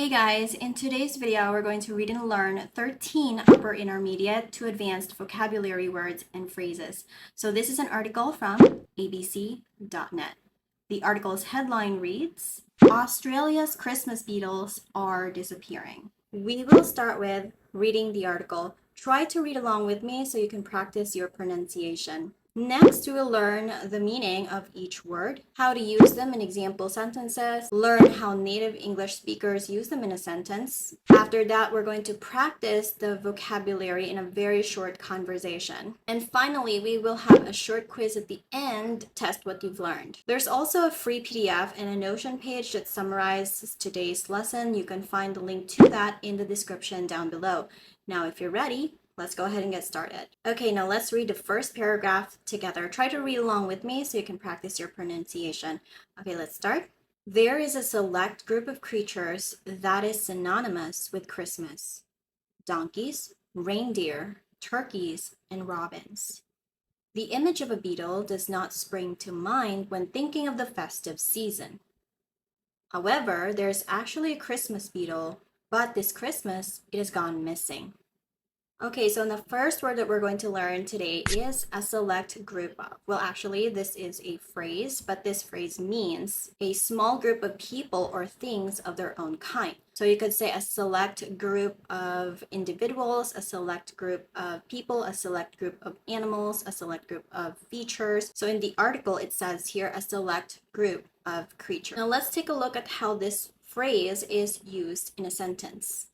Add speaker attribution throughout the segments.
Speaker 1: Hey guys, in today's video we're going to read and learn 13 upper intermediate to advanced vocabulary words and phrases. So this is an article from abc.net. The article's headline reads, Australia's Christmas beetles are disappearing. We will start with reading the article. Try to read along with me so you can practice your pronunciation. Next, we will learn the meaning of each word, how to use them in example sentences, learn how native English speakers use them in a sentence. After that, we're going to practice the vocabulary in a very short conversation. And finally, we will have a short quiz at the end, test what you've learned. There's also a free PDF and a Notion page that summarizes today's lesson. You can find the link to that in the description down below. Now, if you're ready, let's go ahead and get started. Okay, now let's read the first paragraph together. Try to read along with me so you can practice your pronunciation. Okay, let's start. There is a select group of creatures that is synonymous with Christmas. Donkeys, reindeer, turkeys, and robins. The image of a beetle does not spring to mind when thinking of the festive season. However, there's actually a Christmas beetle, but this Christmas it has gone missing. Okay, so the first word that we're going to learn today is a select group of. Well, actually, this is a phrase, but this phrase means a small group of people or things of their own kind. So you could say a select group of individuals, a select group of people, a select group of animals, a select group of features. So in the article, it says here a select group of creatures. Now let's take a look at how this phrase is used in a sentence.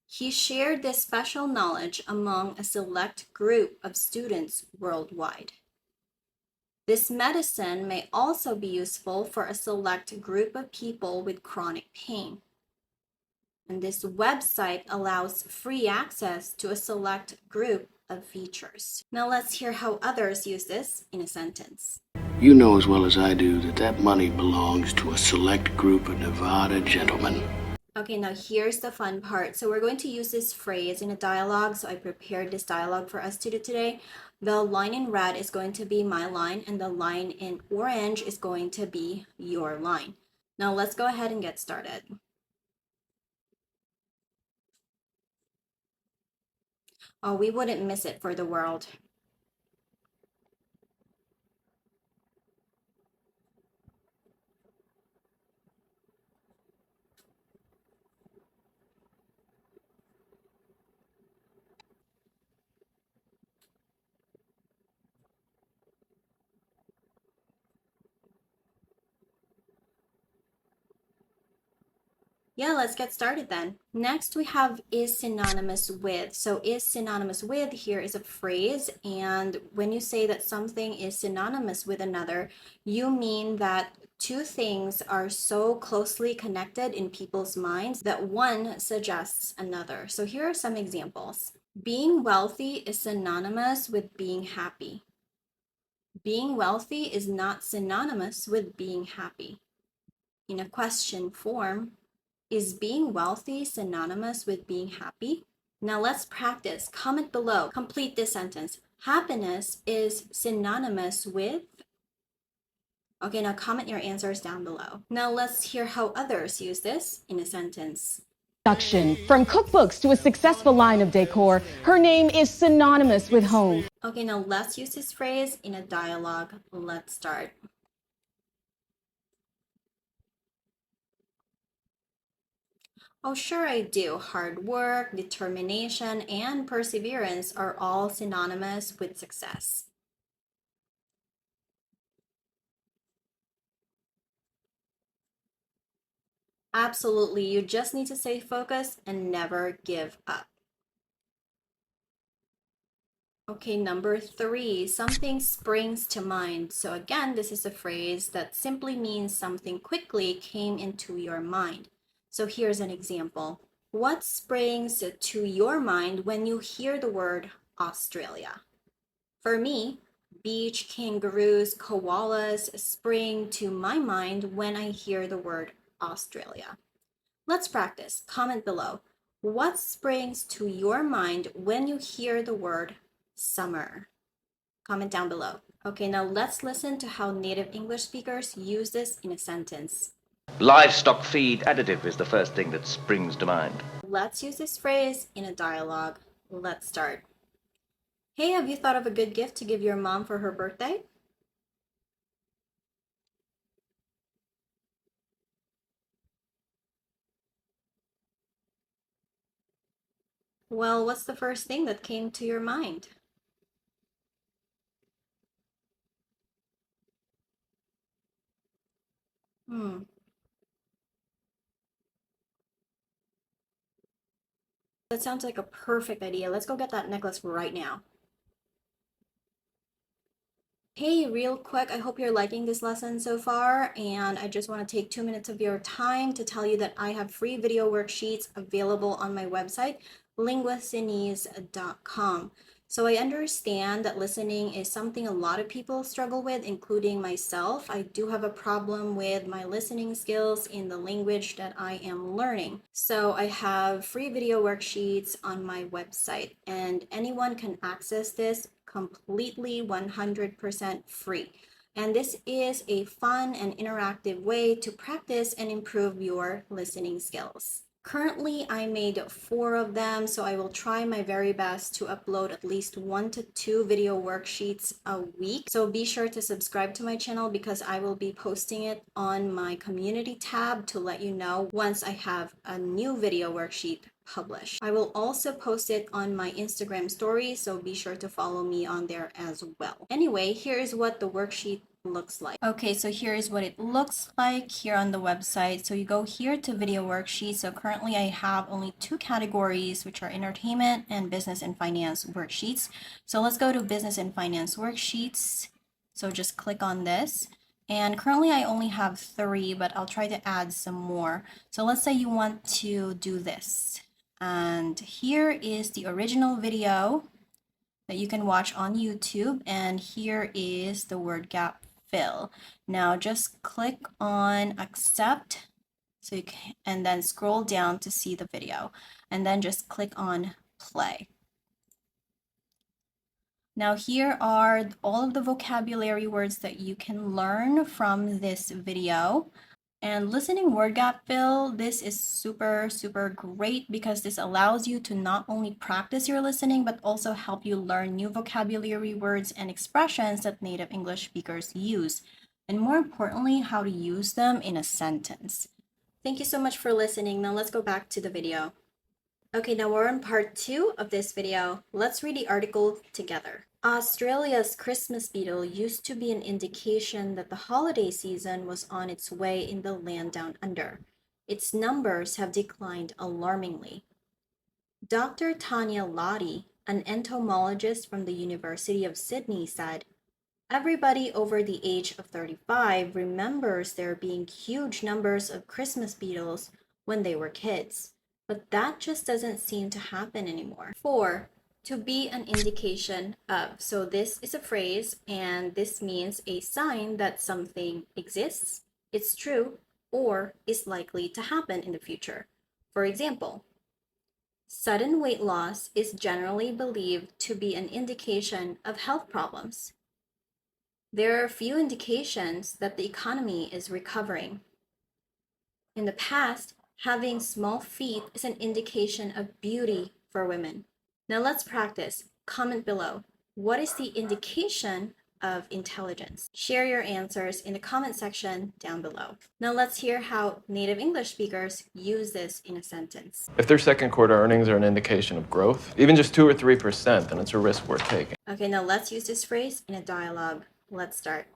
Speaker 1: He shared this special knowledge among a select group of students worldwide. This medicine may also be useful for a select group of people with chronic pain. And this website allows free access to a select group of features. Now let's hear how others use this in a sentence.
Speaker 2: You know as well as I do that money belongs to a select group of Nevada gentlemen.
Speaker 1: Okay, now here's the fun part. So we're going to use this phrase in a dialogue. So I prepared this dialogue for us to do today. The line in red is going to be my line, and the line in orange is going to be your line. Now let's go ahead and get started. Oh, we wouldn't miss it for the world. Yeah, let's get started then. Next, we have is synonymous with. So is synonymous with here is a phrase. And when you say that something is synonymous with another, you mean that two things are so closely connected in people's minds that one suggests another. So here are some examples. Being wealthy is synonymous with being happy. Being wealthy is not synonymous with being happy. In a question form, is being wealthy synonymous with being happy? Now let's practice. Comment below. Complete this sentence. Happiness is synonymous with. Okay, now comment your answers down below. Now let's hear how others use this in a sentence.
Speaker 3: From cookbooks to a successful line of decor, her name is synonymous with home.
Speaker 1: Okay, now let's use this phrase in a dialogue. Let's start. Oh, sure I do. Hard work, determination, and perseverance are all synonymous with success. Absolutely, you just need to stay focused and never give up. Okay, number 3, something springs to mind. So again, this is a phrase that simply means something quickly came into your mind. So here's an example. What springs to your mind when you hear the word Australia? For me, beach, kangaroos, koalas spring to my mind when I hear the word Australia. Let's practice. Comment below. What springs to your mind when you hear the word summer? Comment down below. Okay, now let's listen to how native English speakers use this in a sentence.
Speaker 4: Livestock feed additive is the first thing that springs to mind.
Speaker 1: Let's use this phrase in a dialogue. Let's start. Hey, have you thought of a good gift to give your mom for her birthday? Well, what's the first thing that came to your mind? Hmm, that sounds like a perfect idea. Let's go get that necklace right now. Hey, real quick, I hope you're liking this lesson so far, and I just want to take 2 minutes of your time to tell you that I have free video worksheets available on my website, linguacinese.com. So I understand that listening is something a lot of people struggle with, including myself. I do have a problem with my listening skills in the language that I am learning. So I have free video worksheets on my website, and anyone can access this completely 100% free. And this is a fun and interactive way to practice and improve your listening skills. Currently, I made 4 of them, so I will try my very best to upload at least 1 to 2 video worksheets a week. So be sure to subscribe to my channel because I will be posting it on my community tab to let you know once I have a new video worksheet published. I will also post it on my Instagram story, so be sure to follow me on there as well. Anyway, here is what the worksheet looks like. Okay, so here is what it looks like here on the website. So you go here to video worksheets. So currently I have only 2 categories, which are entertainment and business and finance worksheets. So let's go to business and finance worksheets. So just click on this. And currently I only have 3, but I'll try to add some more. So let's say you want to do this. And here is the original video that you can watch on YouTube, and here is the word gap fill. Now just click on accept, so you can, and then scroll down to see the video, and then just click on play. Now here are all of the vocabulary words that you can learn from this video. And listening word gap fill, this is super great because this allows you to not only practice your listening, but also help you learn new vocabulary words and expressions that native English speakers use. And more importantly, how to use them in a sentence. Thank you so much for listening. Now let's go back to the video. Okay, now we're on part 2 of this video. Let's read the article together. Australia's Christmas beetle used to be an indication that the holiday season was on its way in the land down under. Its numbers have declined alarmingly. Dr. Tanya Lottie, an entomologist from the University of Sydney, said, "Everybody over the age of 35 remembers there being huge numbers of Christmas beetles when they were kids. But that just doesn't seem to happen anymore." 4. To be an indication of. So this is a phrase, and this means a sign that something exists, it's true, or is likely to happen in the future. For example, sudden weight loss is generally believed to be an indication of health problems. There are few indications that the economy is recovering. In the past, having small feet is an indication of beauty for women. Now let's practice. Comment below. What is the indication of intelligence? Share your answers in the comment section down below. Now let's hear how native English speakers use this in a sentence.
Speaker 5: If their second quarter earnings are an indication of growth, even just 2 or 3%, then it's a risk worth taking.
Speaker 1: Okay, now let's use this phrase in a dialogue. Let's start.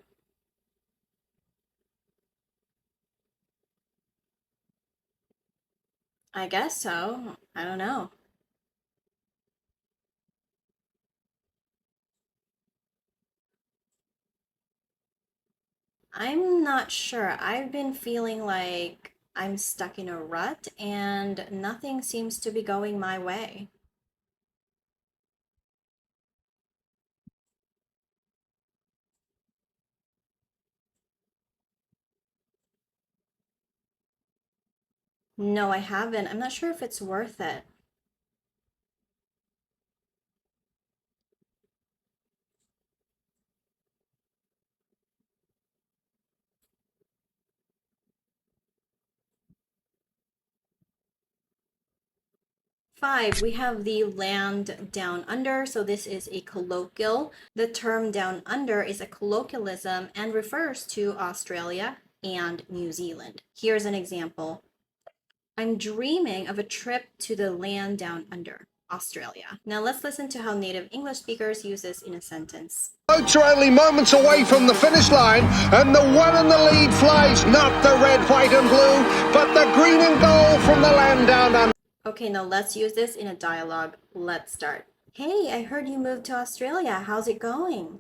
Speaker 1: I guess so. I don't know. I'm not sure. I've been feeling like I'm stuck in a rut and nothing seems to be going my way. No, I haven't. I'm not sure if it's worth it. 5, we have the land down under. So this is a colloquial. The term down under is a colloquialism and refers to Australia and New Zealand. Here's an example. I'm dreaming of a trip to the land down under, Australia. Now let's listen to how native English speakers use this in a sentence.
Speaker 6: Boats are only moments away from the finish line, and the one in the lead flies not the red, white, and blue, but the green and gold from the land down under.
Speaker 1: Okay, now let's use this in a dialogue. Let's start. Hey, I heard you moved to Australia. How's it going?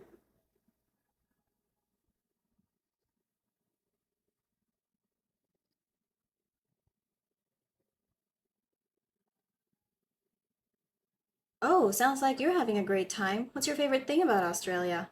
Speaker 1: Oh, sounds like you're having a great time. What's your favorite thing about Australia?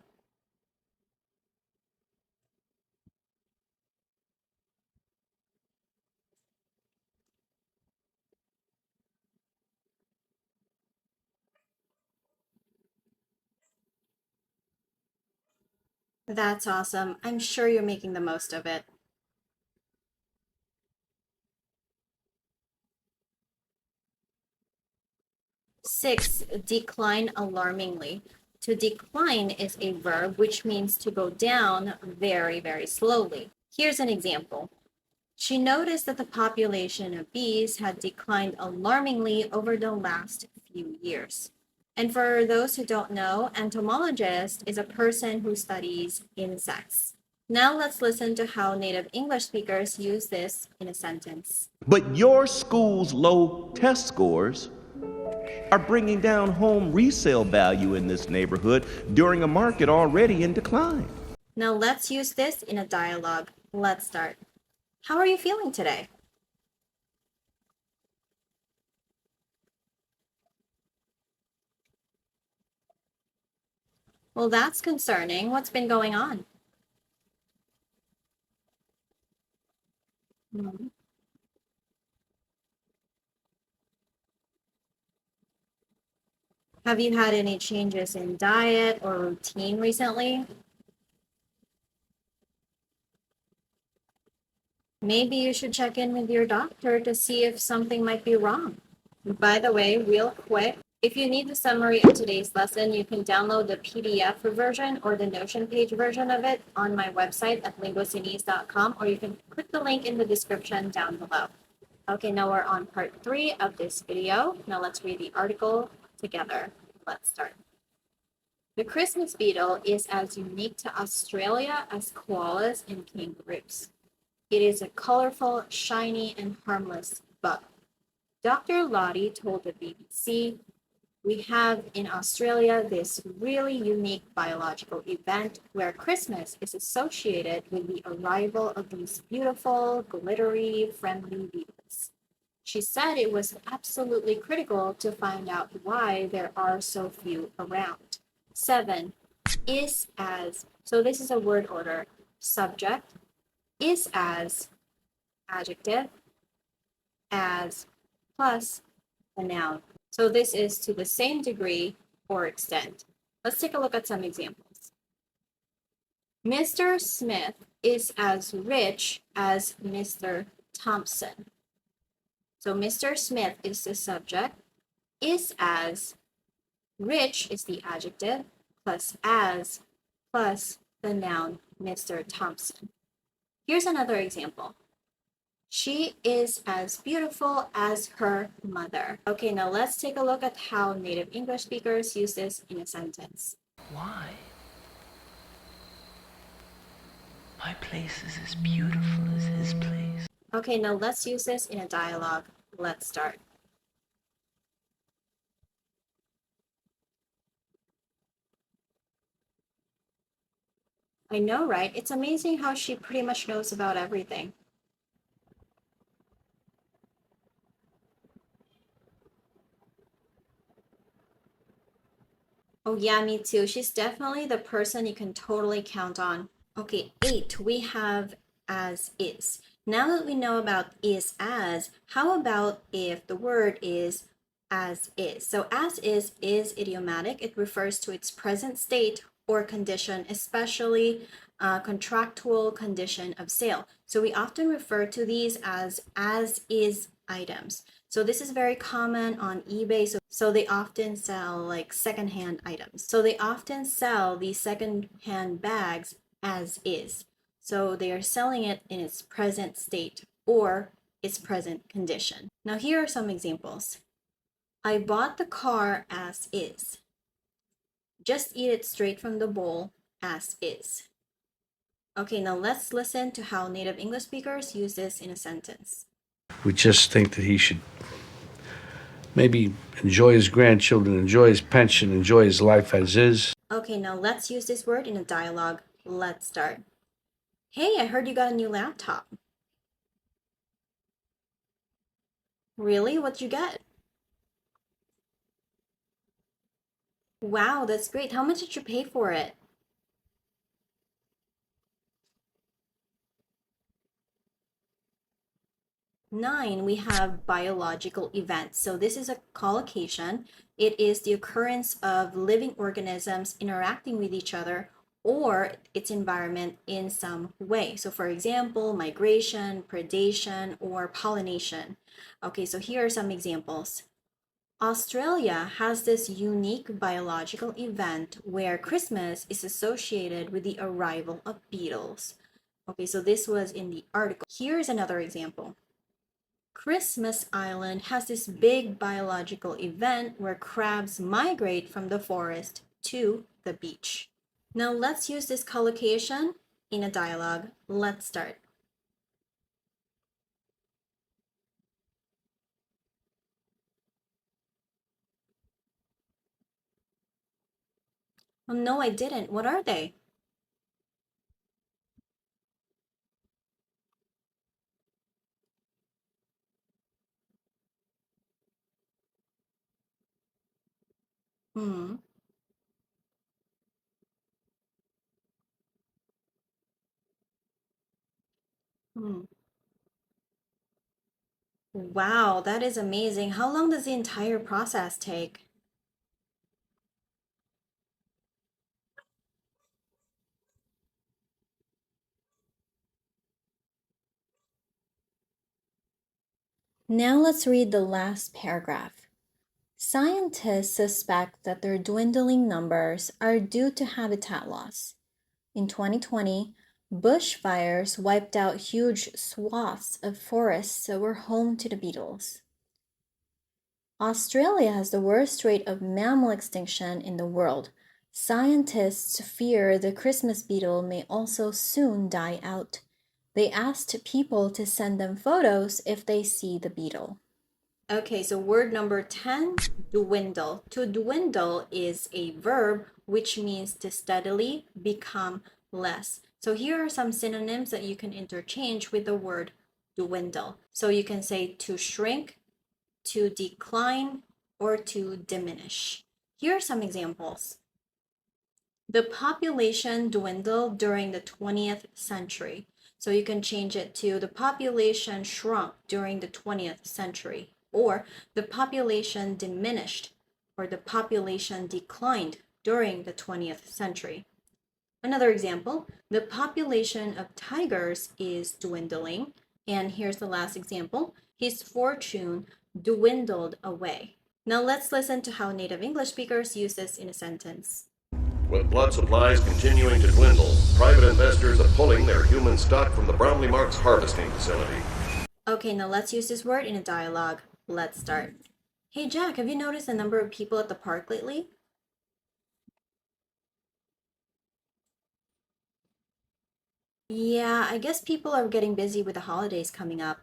Speaker 1: That's awesome. I'm sure you're making the most of it. 6, decline alarmingly. To decline is a verb which means to go down very, very slowly. Here's an example. She noticed that the population of bees had declined alarmingly over the last few years. And for those who don't know, entomologist is a person who studies insects. Now let's listen to how native English speakers use this in a sentence.
Speaker 7: But your school's low test scores are bringing down home resale value in this neighborhood during a market already in decline.
Speaker 1: Now let's use this in a dialogue. Let's start. How are you feeling today? Well, that's concerning. What's been going on? Have you had any changes in diet or routine recently? Maybe you should check in with your doctor to see if something might be wrong. By the way, real quick, if you need the summary of today's lesson, you can download the PDF version or the Notion page version of it on my website at linguacinese.com, or you can click the link in the description down below. Okay, now we're on part 3 of this video. Now let's read the article together. Let's start. The Christmas beetle is as unique to Australia as koalas and kangaroos. It is a colorful, shiny, and harmless bug. Dr. Lottie told the BBC, "We have in Australia this really unique biological event where Christmas is associated with the arrival of these beautiful, glittery, friendly beetles." She said it was absolutely critical to find out why there are so few around. 7, is as. So this is a word order. Subject, is as, adjective, as, plus the noun. So this is to the same degree or extent. Let's take a look at some examples. Mr. Smith is as rich as Mr. Thompson. So Mr. Smith is the subject, is as, rich is the adjective, plus as, plus the noun Mr. Thompson. Here's another example. She is as beautiful as her mother. Okay, now let's take a look at how native English speakers use this in a sentence.
Speaker 8: Why? My place is as beautiful as his place.
Speaker 1: Okay, now let's use this in a dialogue. Let's start. I know, right? It's amazing how she pretty much knows about everything. Oh yeah, me too. She's definitely the person you can totally count on. Okay, 8, we have as is. Now that we know about is as, how about if the word is as is? So as is idiomatic. It refers to its present state or condition, especially contractual condition of sale. So we often refer to these as is items. So this is very common on eBay. So they often sell like secondhand items. So they often sell these secondhand bags as is. So they are selling it in its present state or its present condition. Now here are some examples. I bought the car as is. Just eat it straight from the bowl as is. Okay, now let's listen to how native English speakers use this in a sentence.
Speaker 9: We just think that he should maybe enjoy his grandchildren, enjoy his pension, enjoy his life as is.
Speaker 1: Okay, now let's use this word in a dialogue. Let's start. Hey, I heard you got a new laptop. Really? What'd you get? Wow, that's great. How much did you pay for it? 9, we have biological events. So this is a collocation. It is the occurrence of living organisms interacting with each other or its environment in some way. So for example, migration, predation, or pollination. Okay, so here are some examples. Australia has this unique biological event where Christmas is associated with the arrival of beetles. Okay, so this was in the article. Here's another example. Christmas Island has this big biological event where crabs migrate from the forest to the beach. Now let's use this collocation in a dialogue. Let's start. Oh, no, I didn't. What are they? Hmm. Hmm. Wow, that is amazing. How long does the entire process take? Now let's read the last paragraph. Scientists suspect that their dwindling numbers are due to habitat loss. In 2020, bushfires wiped out huge swaths of forests that were home to the beetles. Australia has the worst rate of mammal extinction in the world. Scientists fear the Christmas beetle may also soon die out. They asked people to send them photos if they see the beetle. Okay, so word number 10, dwindle. To dwindle is a verb which means to steadily become less. So here are some synonyms that you can interchange with the word dwindle. So you can say to shrink, to decline, or to diminish. Here are some examples. The population dwindled during the 20th century. So you can change it to the population shrunk during the 20th century, or the population diminished, or the population declined during the 20th century. Another example, the population of tigers is dwindling. And here's the last example, his fortune dwindled away. Now let's listen to how native English speakers use this in a sentence.
Speaker 10: With blood supplies continuing to dwindle, private investors are pulling their human stock from the Brownlee Marks harvesting facility.
Speaker 1: Okay, now let's use this word in a dialogue. Let's start. Hey Jack, have you noticed the number of people at the park lately? Yeah, I guess people are getting busy with the holidays coming up.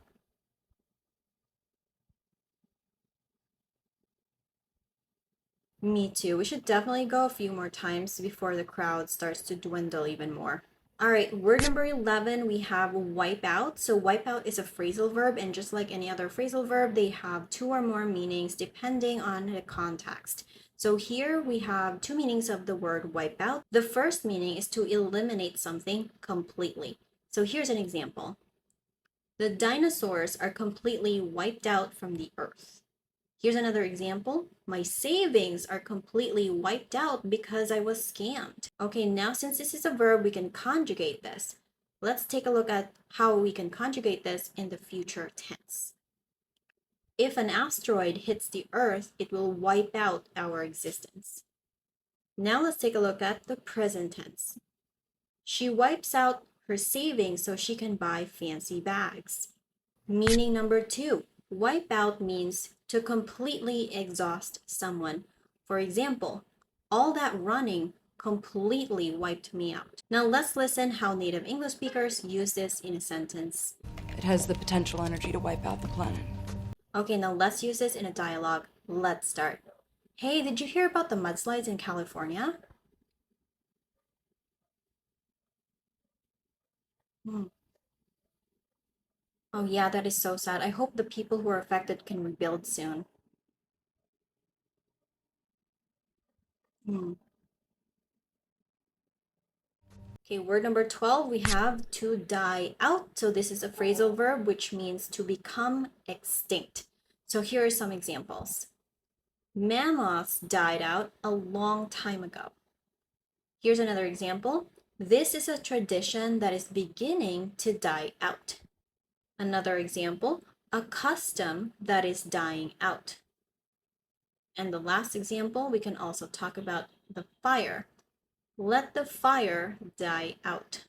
Speaker 1: Me too. We should definitely go a few more times before the crowd starts to dwindle even more. All right, word number 11, we have wipeout. So wipeout is a phrasal verb, and just like any other phrasal verb, they have 2 or more meanings depending on the context. So here we have 2 meanings of the word wipeout. The first meaning is to eliminate something completely. So here's an example. The dinosaurs are completely wiped out from the earth. Here's another example. My savings are completely wiped out because I was scammed. Okay, now since this is a verb, we can conjugate this. Let's take a look at how we can conjugate this in the future tense. If an asteroid hits the Earth, it will wipe out our existence. Now let's take a look at the present tense. She wipes out her savings so she can buy fancy bags. Meaning number 2, wipe out means to completely exhaust someone. For example, all that running completely wiped me out. Now let's listen how native English speakers use this in a sentence.
Speaker 8: It has the potential energy to wipe out the planet.
Speaker 1: Okay, now let's use this in a dialogue. Let's start. Hey, did you hear about the mudslides in California? Oh yeah, that is so sad. I hope the people who are affected can rebuild soon. Okay, word number 12, we have to die out. So this is a phrasal verb, which means to become extinct. So here are some examples. Mammoths died out a long time ago. Here's another example. This is a tradition that is beginning to die out. Another example, a custom that is dying out. And the last example, we can also talk about the fire. Let the fire die out.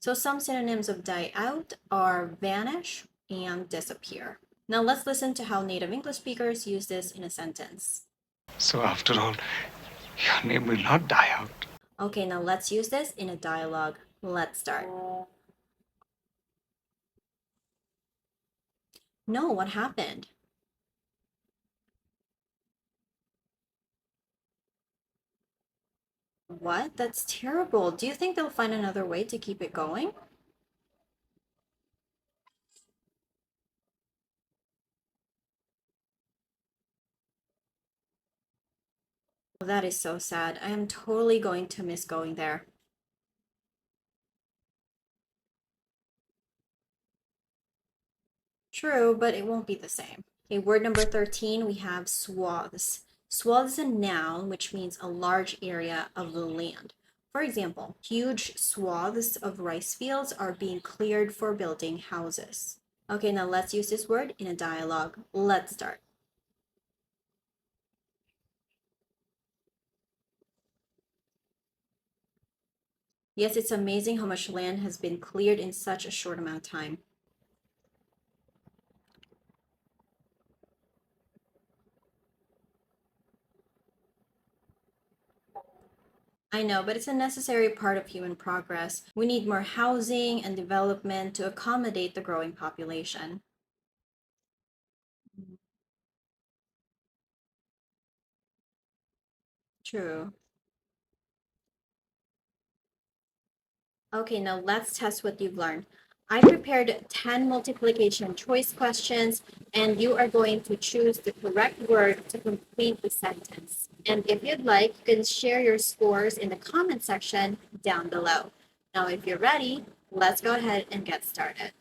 Speaker 1: So some synonyms of die out are vanish and disappear. Now let's listen to how native English speakers use this in a sentence.
Speaker 11: So after all, your name will not die out.
Speaker 1: Okay, now let's use this in a dialogue. Let's start. No, what happened? What? That's terrible. Do you think they'll find another way to keep it going? That is so sad. I am totally going to miss going there. True, but it won't be the same. Okay, word number 13, we have swaths. Swaths is a noun, which means a large area of the land. For example, huge swaths of rice fields are being cleared for building houses. Okay, now let's use this word in a dialogue. Let's start. Yes, it's amazing how much land has been cleared in such a short amount of time. I know, but it's a necessary part of human progress. We need more housing and development to accommodate the growing population. True. Okay, now let's test what you've learned. I prepared 10 multiplication choice questions, and you are going to choose the correct word to complete the sentence. And if you'd like, you can share your scores in the comment section down below. Now, if you're ready, let's go ahead and get started.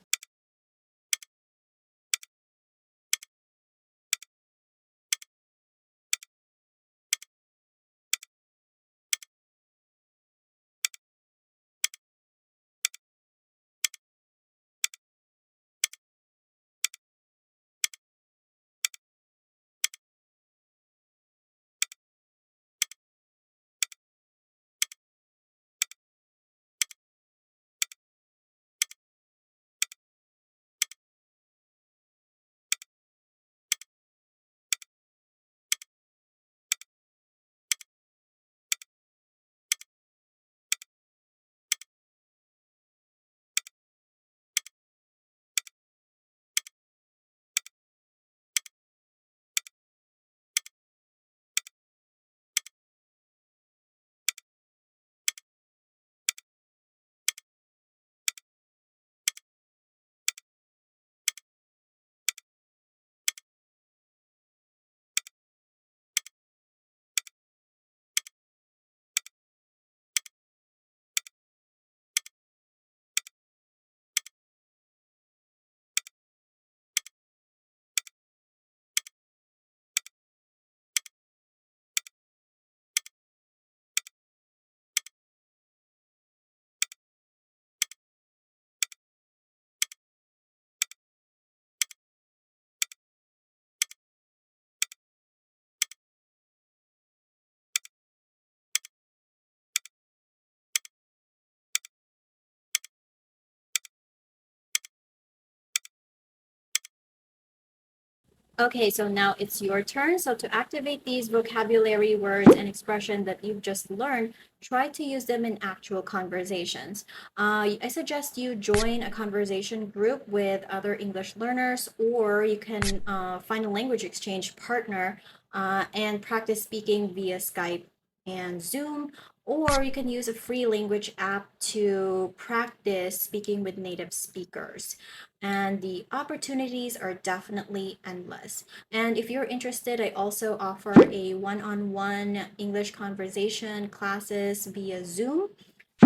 Speaker 1: Okay, so now it's your turn. So to activate these vocabulary words and expression that you've just learned, try to use them in actual conversations. I suggest you join a conversation group with other English learners, or you can find a language exchange partner and practice speaking via Skype and Zoom, or you can use a free language app to practice speaking with native speakers. And the opportunities are definitely endless. And if you're interested, I also offer a one-on-one English conversation classes via Zoom.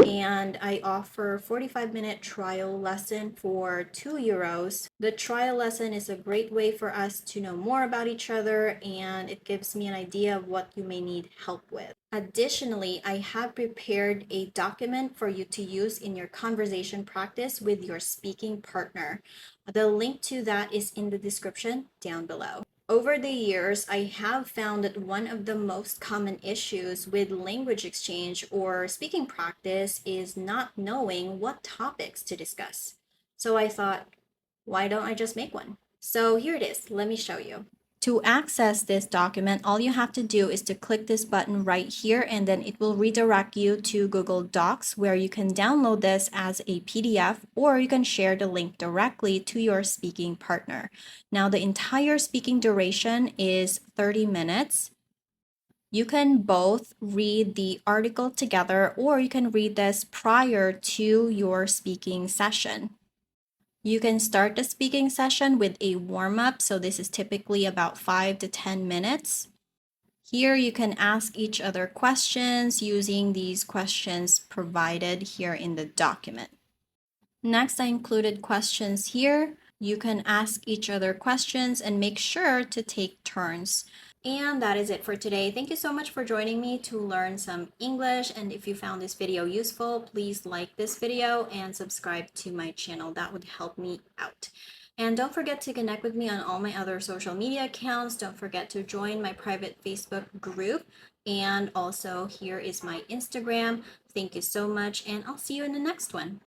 Speaker 1: And I offer 45-minute trial lesson for €2. The trial lesson is a great way for us to know more about each other, and it gives me an idea of what you may need help with. Additionally, I have prepared a document for you to use in your conversation practice with your speaking partner. The link to that is in the description down below. Over the years, I have found that one of the most common issues with language exchange or speaking practice is not knowing what topics to discuss. So I thought, why don't I just make one? So here it is. Let me show you. To access this document, all you have to do is to click this button right here, and then it will redirect you to Google Docs, where you can download this as a PDF, or you can share the link directly to your speaking partner. Now, the entire speaking duration is 30 minutes. You can both read the article together, or you can read this prior to your speaking session. You can start the speaking session with a warm-up, so this is typically about 5 to 10 minutes. Here you can ask each other questions using these questions provided here in the document. Next, I included questions here. You can ask each other questions and make sure to take turns. And that is it for today. Thank you so much for joining me to learn some English. And if you found this video useful, please like this video and subscribe to my channel. That would help me out. And don't forget to connect with me on all my other social media accounts. Don't forget to join my private Facebook group. And also here is my Instagram. Thank you so much, and I'll see you in the next one.